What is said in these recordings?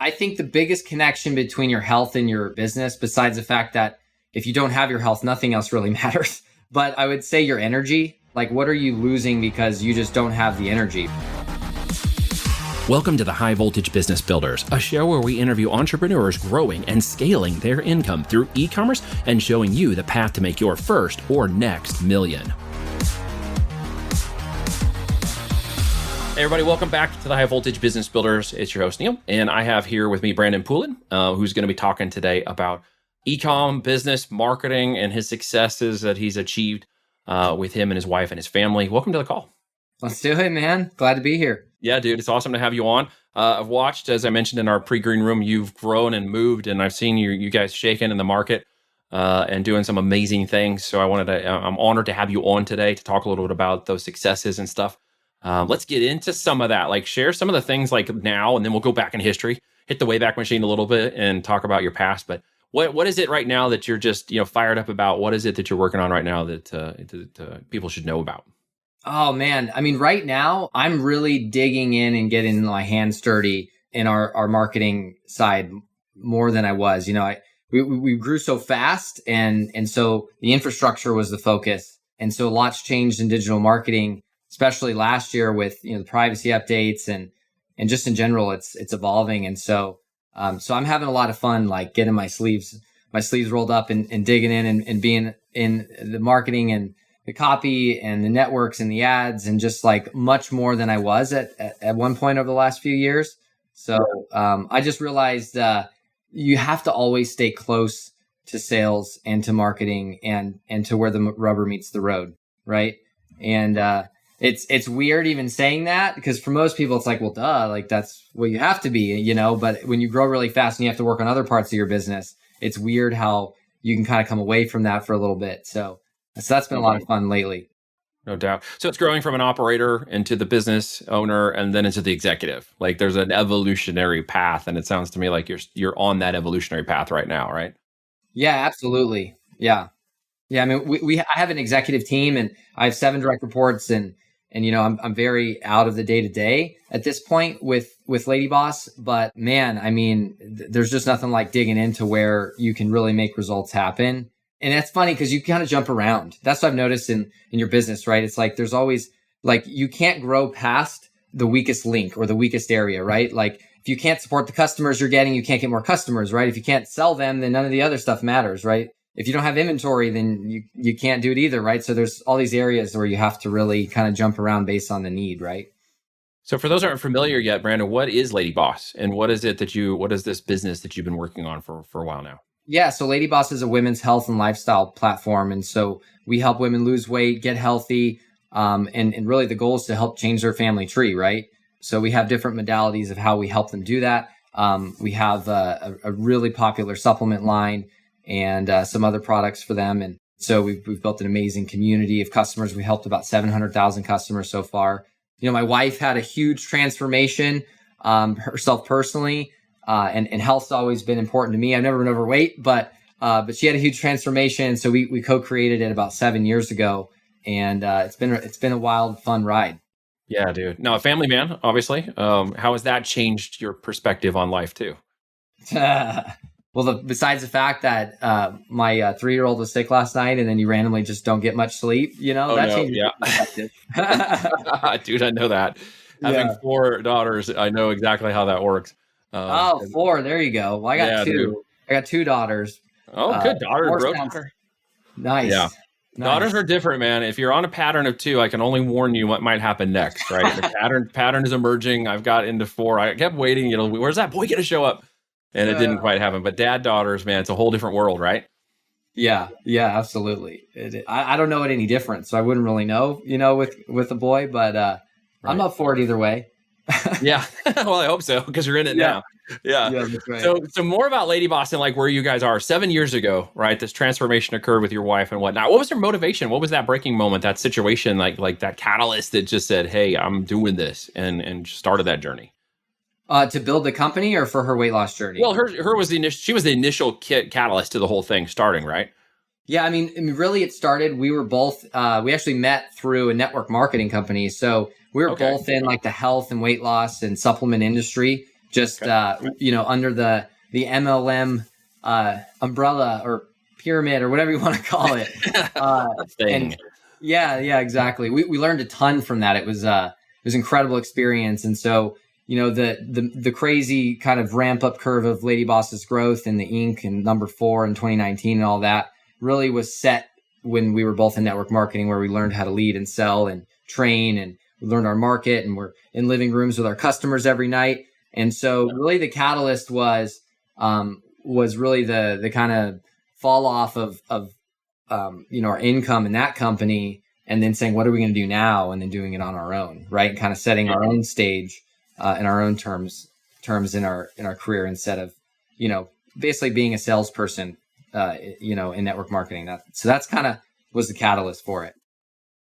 I think the biggest connection between your health and your business, besides the fact that if you don't have your health, nothing else really matters. But I would say your energy. Like, what are you losing because you just don't have the energy? Welcome to the High Voltage Business Builders, a show where we interview entrepreneurs growing and scaling their income through e-commerce and showing you the path to make your first or next million. Hey everybody, welcome back to the High Voltage Business Builders. It's your host, Neil, and I have here with me Brandon Poulin, who's going to be talking today about e-com, business, marketing, and his successes that he's achieved with him and his wife and his family. Welcome to the call. Let's do it, man. Glad to be here. Yeah, dude, it's awesome to have you on. I've watched, as I mentioned in our pre-green room, you've grown and moved, and I've seen you guys shaking in the market and doing some amazing things. So I'm honored to have you on today to talk a little bit about those successes and stuff. Let's get into some of that. Like, share some of the things like now, and then we'll go back in history, hit the Wayback Machine a little bit, and talk about your past. But what is it right now that you're just fired up about? What is it that you're working on right now that people should know about? Oh man, I mean, right now I'm really digging in and getting my hands dirty in our marketing side more than I was. We grew so fast, and so the infrastructure was the focus, and so lots changed in digital marketing, especially last year with the privacy updates and just in general it's evolving. And so I'm having a lot of fun, like getting my sleeves rolled up and digging in and being in the marketing and the copy and the networks and the ads and just like much more than I was at one point over the last few years. So I just realized you have to always stay close to sales and to marketing and to where the rubber meets the road, right? And it's weird even saying that, because for most people it's like, well, duh, like that's what you have to be, but when you grow really fast and you have to work on other parts of your business, it's weird how you can kind of come away from that for a little bit. So that's been a lot of fun lately. No doubt. So it's growing from an operator into the business owner and then into the executive. Like there's an evolutionary path, and it sounds to me like you're on that evolutionary path right now, right? Yeah, absolutely. Yeah. I mean, I have an executive team, and I have 7 direct reports, and I'm very out of the day to day at this point with LadyBoss. But man, I mean, there's just nothing like digging into where you can really make results happen. And that's funny because you kind of jump around. That's what I've noticed in your business, right? It's like there's always like you can't grow past the weakest link or the weakest area, right? Like if you can't support the customers you're getting, you can't get more customers, right? If you can't sell them, then none of the other stuff matters, right? If you don't have inventory, then you can't do it either, right? So there's all these areas where you have to really kind of jump around based on the need, right? So for those who aren't familiar yet, Brandon, what is LadyBoss, and what is this business that you've been working on for a while now? Yeah, so LadyBoss is a women's health and lifestyle platform. And so we help women lose weight, get healthy, and really the goal is to help change their family tree, right? So we have different modalities of how we help them do that. We have a really popular supplement line and some other products for them. And so we've built an amazing community of customers. We helped about 700,000 customers so far. My wife had a huge transformation herself personally. And health's always been important to me. I've never been overweight, but she had a huge transformation. So we co-created it about 7 years ago, and it's been a wild, fun ride. Yeah, dude. Now, a family man, obviously. How has that changed your perspective on life too? Well, besides the fact that my 3-year-old was sick last night, and then you randomly just don't get much sleep, changed your perspective. Dude, I know that. Having 4 daughters, I know exactly how that works. 4. There you go. Well, I got 2. Dude. I got 2 daughters. Oh, good daughter, bro. Daughter. Nice. Yeah. Nice. Daughters are different, man. If you're on a pattern of 2, I can only warn you what might happen next, right? The pattern is emerging. I've got into 4. I kept waiting, where's that boy going to show up? And it didn't quite happen. But daughters, man, it's a whole different world, right? Yeah, absolutely. I don't know it any different, so I wouldn't really know, with a boy, but right. I'm up for it either way. Yeah. Well, I hope so, because you're in it now. Yeah. That's right. So more about LadyBoss and like where you guys are 7 years ago, right? This transformation occurred with your wife and whatnot. What was your motivation? What was that breaking moment, that situation, like that catalyst that just said, hey, I'm doing this and started that journey? To build the company or for her weight loss journey? Well, her was she was the initial catalyst to the whole thing starting, right? Yeah, I mean, really it started, we were both, we actually met through a network marketing company. So we were both in like the health and weight loss and supplement industry, just, under the MLM umbrella or pyramid or whatever you want to call it. Thing. And yeah, exactly. We learned a ton from that. It was incredible experience. And so, the crazy kind of ramp up curve of LadyBoss's growth and the Inc. and number 4 in 2019 and all that really was set when we were both in network marketing, where we learned how to lead and sell and train, and we learned our market, and we're in living rooms with our customers every night. And so really the catalyst was really the kind of fall off of our income in that company, and then saying, what are we going to do now? And then doing it on our own, right? And kind of setting our own stage in our own terms in our career, instead of, basically being a salesperson, in network marketing. So that's kind of was the catalyst for it.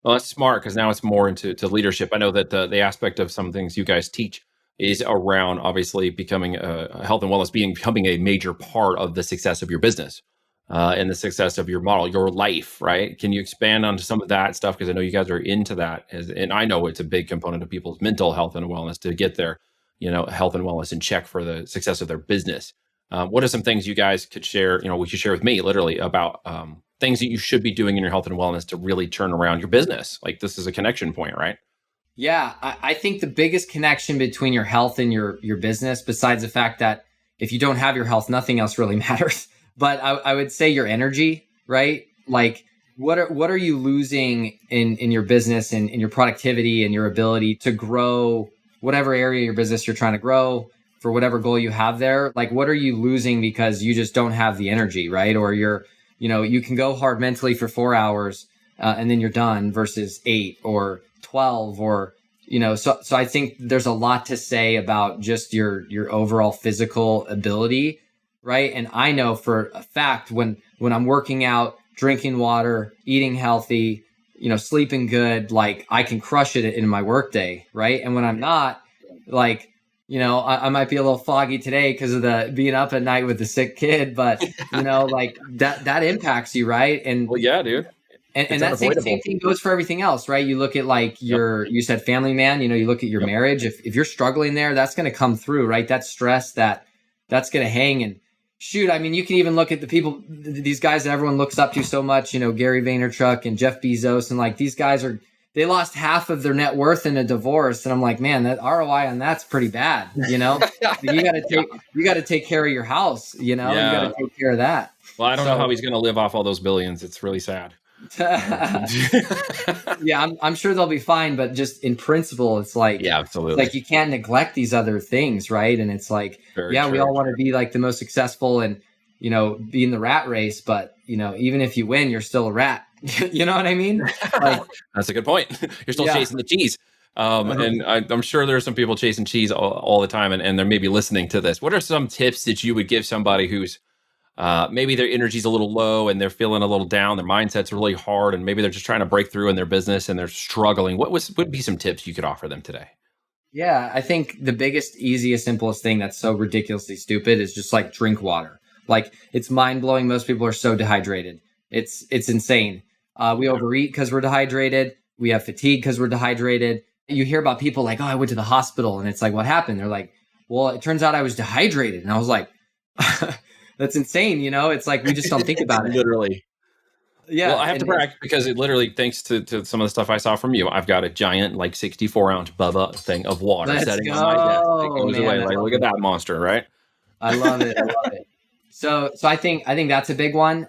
Well, that's smart, because now it's more into leadership. I know that the aspect of some things you guys teach is around obviously becoming health and wellness becoming a major part of the success of your business and the success of your model, your life, right? Can you expand onto some of that stuff? Because I know you guys are into that, and I know it's a big component of people's mental health and wellness to get their, health and wellness in check for the success of their business. What are some things you guys could share? We should share with me literally about things that you should be doing in your health and wellness to really turn around your business. Like, this is a connection point, right? Yeah, I think the biggest connection between your health and your business, besides the fact that if you don't have your health, nothing else really matters. But I would say your energy, right? Like, what are you losing in your business and in your productivity and your ability to grow whatever area of your business you're trying to grow for whatever goal you have there? Like, what are you losing because you just don't have the energy, right? Or you can go hard mentally for 4 hours and then you're done, versus 8 or 12 or, so I think there's a lot to say about just your overall physical ability, right? And I know for a fact when I'm working out, drinking water, eating healthy, sleeping good, like, I can crush it in my workday, right? And when I'm not, like, I might be a little foggy today because of the being up at night with the sick kid, but like that impacts you, right? And well, yeah, dude. And that same thing goes for everything else, right? You look at like you said family man, you look at your marriage. If you're struggling there, that's going to come through, right? That stress that's going to hang. And shoot, I mean, you can even look at the people, these guys that everyone looks up to so much, Gary Vaynerchuk and Jeff Bezos, and like these guys they lost half of their net worth in a divorce. And I'm like, man, that ROI on that's pretty bad. You got to take care of your house, you got to take care of that. Well, I don't know how he's going to live off all those billions. It's really sad. Yeah, I'm sure they'll be fine, but just in principle, it's like, yeah, absolutely. Like, you can't neglect these other things, right? And it's like, we all want to be like the most successful and be in the rat race, but even if you win, you're still a rat. You know what I mean? Like, that's a good point. You're still chasing the cheese. And I'm sure there are some people chasing cheese all the time, and they're maybe listening to this. What are some tips that you would give somebody who's maybe their energy's a little low and they're feeling a little down, their mindset's really hard, and maybe they're just trying to break through in their business and they're struggling? What would be some tips you could offer them today? Yeah, I think the biggest, easiest, simplest thing that's so ridiculously stupid is just like drink water. Like, it's mind blowing. Most people are so dehydrated. It's insane. We overeat because we're dehydrated. We have fatigue because we're dehydrated. You hear about people like, oh, I went to the hospital, and it's like, what happened? They're like, well, it turns out I was dehydrated. And I was like, that's insane. It's like, we just don't think about it. Literally. Yeah. Well, I have to brag because it literally, thanks to some of the stuff I saw from you, I've got a giant, like 64-ounce Bubba thing of water sitting on my desk. It goes away. Like, look at that monster, right? I love it. So I think that's a big one.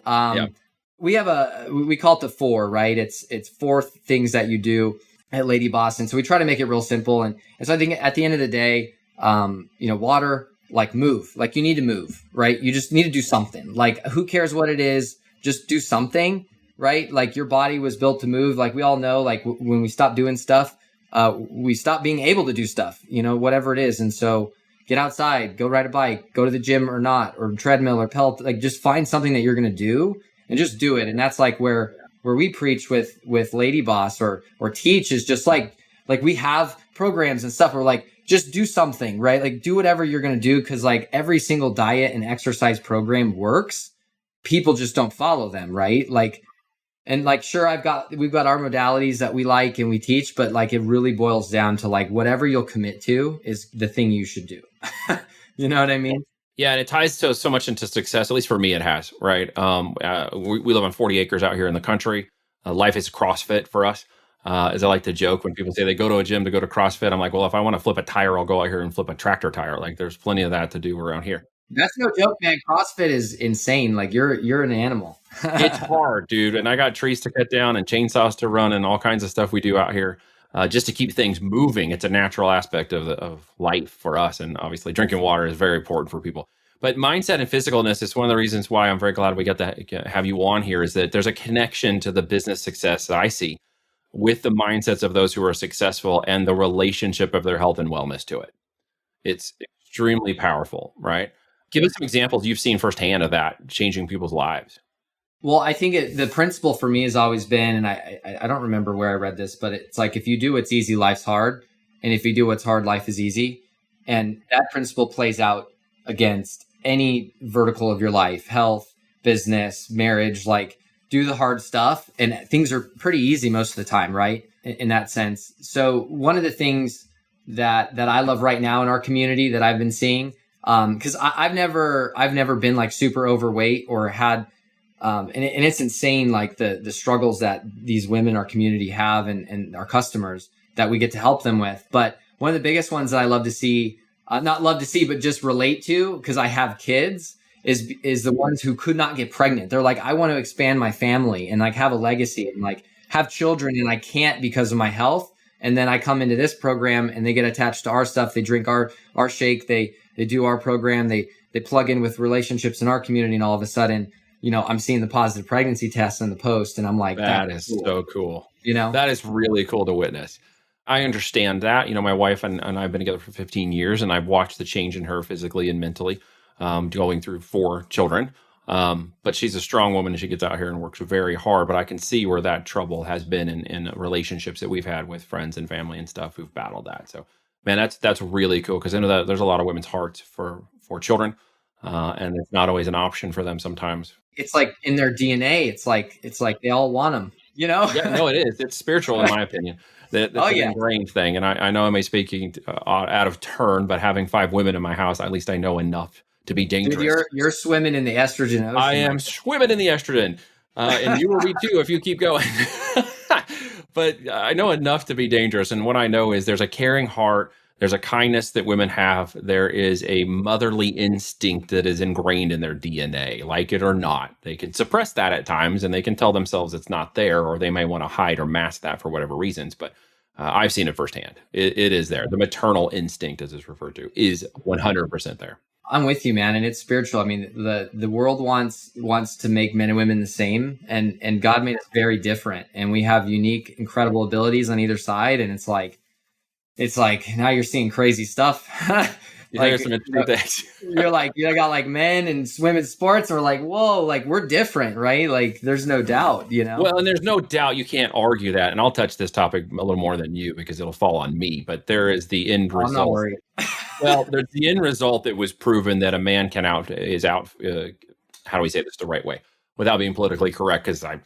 We have we call it the 4, right? It's 4 things that you do at LadyBoss. And so we try to make it real simple. And so I think at the end of the day, water, like, move, like, you need to move, right? You just need to do something. Like, who cares what it is? Just do something, right? Like, your body was built to move. Like, we all know, like, when we stop doing stuff, we stop being able to do stuff, whatever it is. And so get outside, go ride a bike, go to the gym or not, or treadmill or pelt, like, just find something that you're going to do and just do it. And that's like where we preach with LadyBoss or teach is just like we have programs and stuff where, like, just do something, right? Like, do whatever you're going to do. Cause like every single diet and exercise program works. People just don't follow them, right? Like, and like, sure, we've got our modalities that we like and we teach, but like, it really boils down to like, whatever you'll commit to is the thing you should do. You know what I mean? Yeah, and it ties so much into success. At least for me, it has. Right. We live on 40 acres out here in the country. Life is CrossFit for us. As I like to joke when people say they go to a gym to go to CrossFit, I'm like, well, if I want to flip a tire, I'll go out here and flip a tractor tire. Like, there's plenty of that to do around here. That's no joke, man. CrossFit is insane. Like you're an animal. It's hard, dude. And I got trees to cut down and chainsaws to run and all kinds of stuff we do out here just to keep things moving. It's a natural aspect of life for us. And obviously, drinking water is very important for people. But mindset and physicalness is one of the reasons why I'm very glad we got to have you on here, is that there's a connection to the business success that I see with the mindsets of those who are successful and the relationship of their health and wellness to it. It's extremely powerful, right? Give us some examples you've seen firsthand of that changing people's lives. Well, I think the principle for me has always been, and I don't remember where I read this, but it's like, if you do what's easy, life's hard. And if you do what's hard, life is easy. And that principle plays out against any vertical of your life: health, business, marriage. Like, do the hard stuff and things are pretty easy most of the time, right? In that sense. So one of the things that I love right now in our community that I've been seeing, because I've never been like super overweight or had, and it's insane, like the struggles that these women in our community have and our customers that we get to help them with. But one of the biggest ones that I love to see, not love to see, but just relate to, because I have kids, is the ones who could not get pregnant. They're like, I want to expand my family and like have a legacy and like have children, and I can't because of my health. And then I come into this program and they get attached to our stuff. They drink our shake. They do our program. They plug in with relationships in our community, and all of a sudden, I'm seeing the positive pregnancy test in the post, and I'm like, that is cool. So cool. That is really cool to witness. I understand that. My wife and I've been together for 15 years, and I've watched the change in her physically and mentally, going through 4 children. But she's a strong woman, and she gets out here and works very hard. But I can see where that trouble has been in relationships that we've had with friends and family and stuff who've battled that. So, man, that's really cool, because I know that there's a lot of women's hearts for children, and it's not always an option for them sometimes. It's like in their DNA. It's like they all want them. Yeah, no, it is. It's spiritual, in my opinion. That's an ingrained thing. And I know I may be speaking out of turn, but having 5 women in my house, at least I know enough to be dangerous. Dude, you're swimming in the estrogen ocean. I am swimming in the estrogen. And you will be too if you keep going. But I know enough to be dangerous. And what I know is there's a caring heart. There's a kindness that women have. There is a motherly instinct that is ingrained in their DNA, like it or not. They can suppress that at times, and they can tell themselves it's not there, or they may want to hide or mask that for whatever reasons. But I've seen it firsthand. It is there. The maternal instinct, as it's referred to, is 100% there. I'm with you, man. And it's spiritual. I mean, the world wants to make men and women the same, and God made us very different, and we have unique, incredible abilities on either side. And it's like now you're seeing crazy stuff. Like, some interesting things. You're like, you got like men and women's sports, and we're like, whoa, like we're different, right? Like there's no doubt, Well, and there's no doubt, you can't argue that. And I'll touch this topic a little more than you because it'll fall on me. But there is the end result. I'm not worried. Well, there's the end result that was proven that a man how do we say this the right way without being politically correct? Because I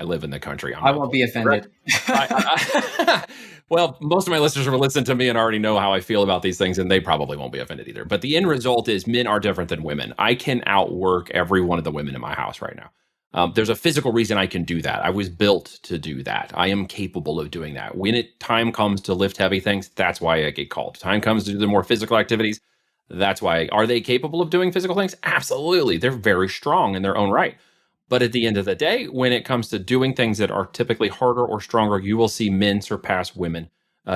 live in the country. I won't be offended. Well, most of my listeners will listen to me and already know how I feel about these things, and they probably won't be offended either. But the end result is men are different than women. I can outwork every one of the women in my house right now. There's a physical reason I can do that. I was built to do that. I am capable of doing that. When time comes to lift heavy things, that's why I get called. Time comes to do the more physical activities. That's why. Are they capable of doing physical things? Absolutely. They're very strong in their own right. But at the end of the day, when it comes to doing things that are typically harder or stronger, you will see men surpass women.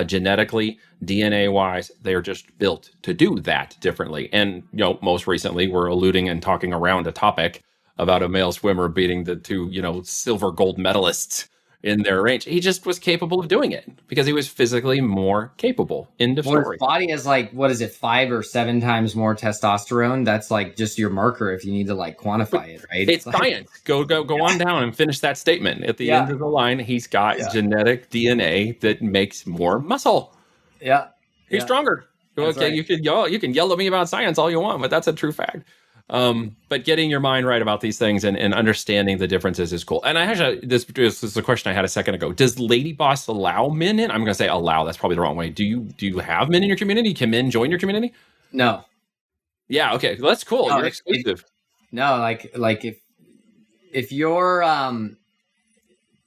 Genetically, DNA-wise, they're just built to do that differently. And, most recently, we're alluding and talking around a topic about a male swimmer beating the 2, silver gold medalists in their range. He just was capable of doing it because he was physically more capable. End of story. His body has 5 or 7 times more testosterone. That's like just your marker if you need to quantify it, right? It's science. Go on down and finish that statement. At the end of the line, he's got genetic DNA that makes more muscle. Yeah. He's stronger. That's okay, right. you can yell at me about science all you want, but that's a true fact. But getting your mind right about these things and understanding the differences is cool. And I actually, this is a question I had a second ago. Does LadyBoss allow men in? I'm going to say allow. That's probably the wrong way. Do you have men in your community? Can men join your community? No. Yeah. Okay. Well, that's cool. No, You're exclusive. no, like if you're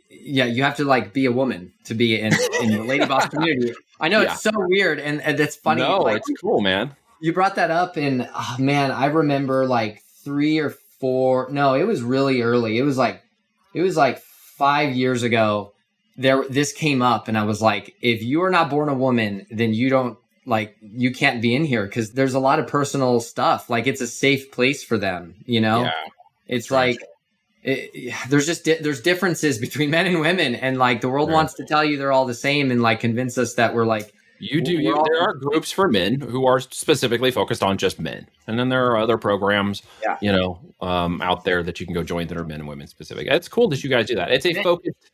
yeah, you have to like be a woman to be in the Lady Boss community. I know Yeah. it's so weird, and that's funny. No, Like it's cool, man. you brought that up, and oh, man, I remember like 3 or 4. No, it was really early. It was like 5 years ago. This came up, and I was like, if you are not born a woman, then you can't be in here because there's a lot of personal stuff. Like it's a safe place for them. Yeah. It's Right. like there's differences between men and women, and like the world Right. wants to tell you they're all the same and like convince us that we're like we're all There are groups for men who are specifically focused on just men, and then there are other programs, yeah out there that you can go join that are men and women specific. It's cool that you guys do that. It's a Men- focused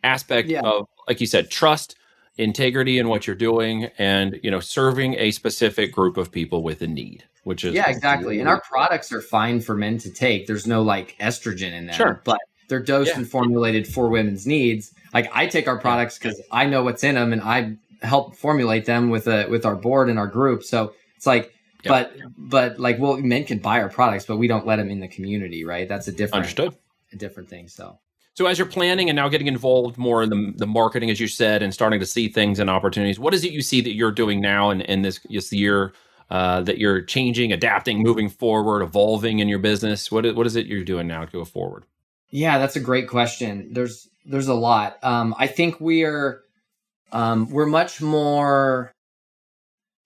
aspect yeah of, like you said, trust, integrity in what you're doing, and serving a specific group of people with a need, which is yeah exactly. And our products are fine for men to take. There's no like estrogen in them, sure. but they're dosed Yeah. and formulated for women's needs. Like I take our products because I know what's in them, and I help formulate them with our board and our group. So it's like, Yeah. but like, well, men can buy our products, but we don't let them in the community, right? That's a Understood. different thing. So as you're planning and now getting involved more in the marketing, as you said, and starting to see things and opportunities, what is it you see that you're doing now in this year that you're changing, adapting, moving forward, evolving in your business? What is it you're doing now to go forward? Yeah, that's a great question. There's a lot. I think we're much more,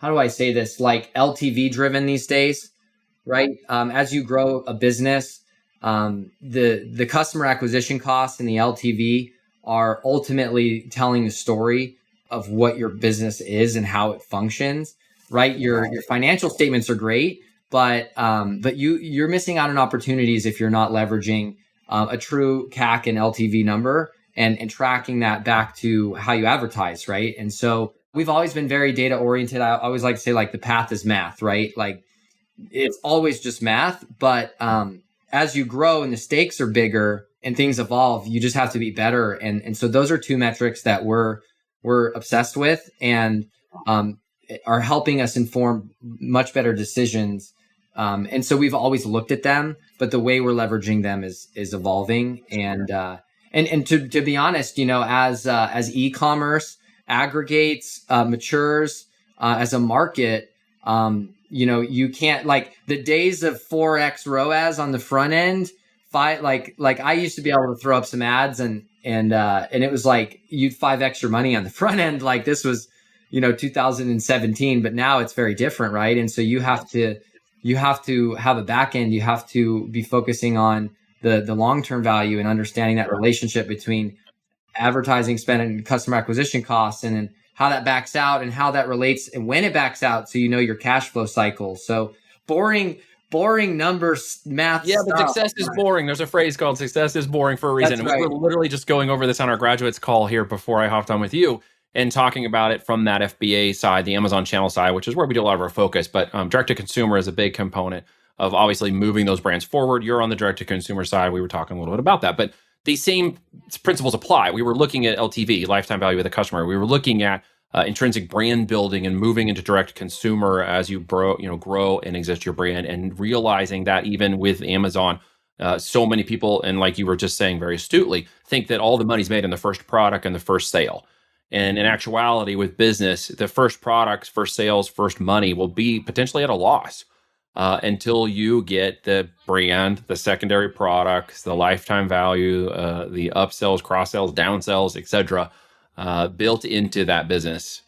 how do I say this, like LTV driven these days, right? As you grow a business, the customer acquisition costs and the LTV are ultimately telling the story of what your business is and how it functions, right? Your financial statements are great, but you're missing out on opportunities if you're not leveraging a true CAC and LTV number and tracking that back to how you advertise, right? And so we've always been very data oriented. I always like to say like the path is math, right? Like it's always just math, but as you grow and the stakes are bigger and things evolve, you just have to be better. And so those are two metrics that we're obsessed with and are helping us inform much better decisions. And so we've always looked at them, but the way we're leveraging them is evolving. And to be honest, as e-commerce aggregates, matures, as a market, you can't, like the days of 4x ROAS on the front end, like I used to be able to throw up some ads and it was like you'd 5x your money on the front end. Like this was, 2017, but now it's very different, right? And so you have to have a back end. You have to be focusing on the long-term value and understanding that relationship between advertising spend and customer acquisition costs, and then how that backs out and how that relates and when it backs out. So, your cash flow cycle. So boring numbers, math. Yeah, but stuff. success is boring. There's a phrase called success is boring for a reason. That's And right. we were literally just going over this on our graduates call here before I hopped on with you and talking about it from that FBA side, the Amazon channel side, which is where we do a lot of our focus. But direct to consumer is a big component of obviously moving those brands forward. You're on the direct to consumer side. We were talking a little bit about that, but the same principles apply. We were looking at LTV, lifetime value of the customer. We were looking at intrinsic brand building and moving into direct consumer as you grow and exist your brand, and realizing that even with Amazon, so many people, and like you were just saying very astutely, think that all the money's made in the first product and the first sale. And in actuality, with business, the first products, first sales, first money will be potentially at a loss until you get the brand, the secondary products, the lifetime value, the upsells, cross sells, downsells, etc., built into that business.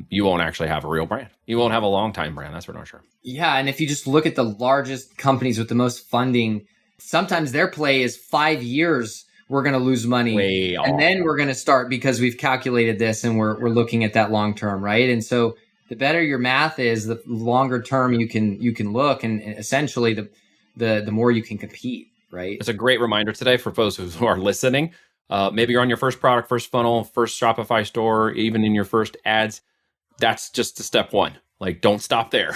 You won't actually have a real brand. You won't have a long time brand. That's for darn sure. Yeah, and if you just look at the largest companies with the most funding, sometimes their play is 5 years. We're going to lose money, Way off. and then we're going to start because we've calculated this and we're looking at that long term, right? And so the better your math is, the longer term you can look, and essentially the more you can compete, right? It's a great reminder today for folks who are listening. Maybe you're on your first product, first funnel, first Shopify store, even in your first ads. That's just the step one. Like, don't stop there.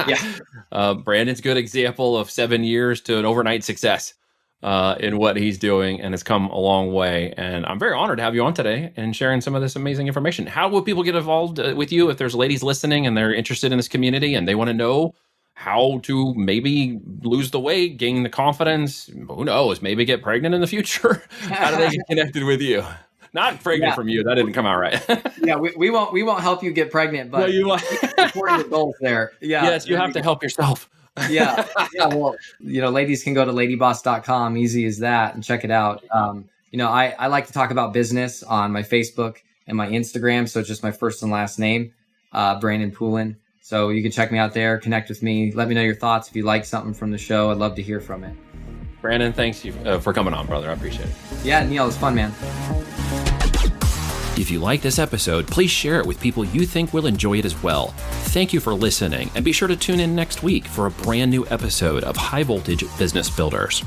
Yeah. Brandon's a good example of 7 years to an overnight success in what he's doing, and it's come a long way. And I'm very honored to have you on today and sharing some of this amazing information. How will people get involved with you if there's ladies listening and they're interested in this community and they want to know how to maybe lose the weight, gain the confidence, who knows, maybe get pregnant in the future. How do they get connected with you? Not pregnant from you. That didn't come out right. Yeah, we won't help you get pregnant, but well, you support your goals there. Yeah. Yes, you have to help yourself. Yeah. Yeah. Well, ladies can go to ladyboss.com, easy as that, and check it out. I like to talk about business on my Facebook and my Instagram. So it's just my first and last name, Brandon Poulin. So you can check me out there, connect with me, let me know your thoughts. If you like something from the show, I'd love to hear from it. Brandon, thanks you for coming on, brother. I appreciate it. Yeah, Neil, it's fun, man. If you like this episode, please share it with people you think will enjoy it as well. Thank you for listening, and be sure to tune in next week for a brand new episode of High Voltage Business Builders.